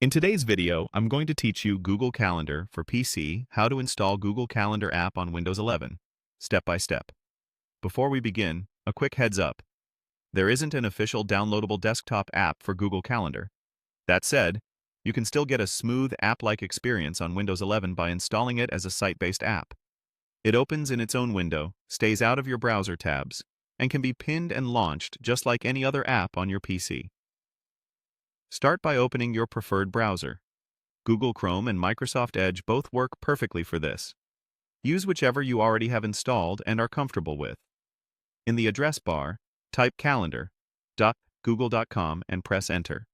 In today's video, I'm going to teach you Google Calendar for PC, how to install Google Calendar app on Windows 11, step by step. Before we begin, a quick heads up. There isn't an official downloadable desktop app for Google Calendar. That said, you can still get a smooth app-like experience on Windows 11 by installing it as a site-based app. It opens in its own window, stays out of your browser tabs, and can be pinned and launched just like any other app on your PC. Start by opening your preferred browser. Google Chrome and Microsoft Edge both work perfectly for this. Use whichever you already have installed and are comfortable with. In the address bar, type calendar.google.com and press enter.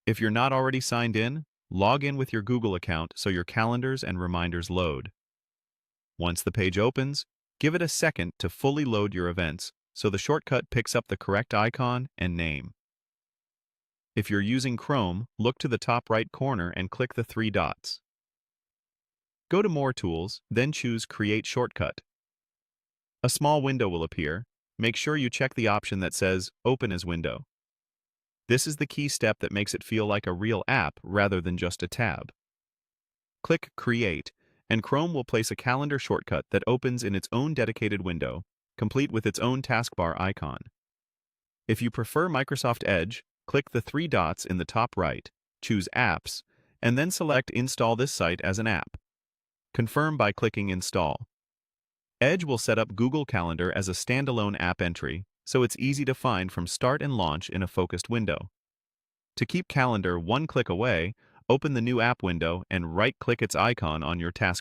If you're not already signed in, log in with your Google account so your calendars and reminders load. Once the page opens, give it a second to fully load your events so the shortcut picks up the correct icon and name. If you're using Chrome, look to the top right corner and click the three dots. Go to More Tools, then choose Create Shortcut. A small window will appear. Make sure you check the option that says Open as Window. This is the key step that makes it feel like a real app rather than just a tab. Click Create, and Chrome will place a calendar shortcut that opens in its own dedicated window, complete with its own taskbar icon. If you prefer Microsoft Edge, click the three dots in the top right, choose Apps, and then select Install this site as an app. Confirm by clicking Install. Edge will set up Google Calendar as a standalone app entry, so it's easy to find from start and launch in a focused window. To keep Calendar one click away, open the new app window and right-click its icon on your taskbar.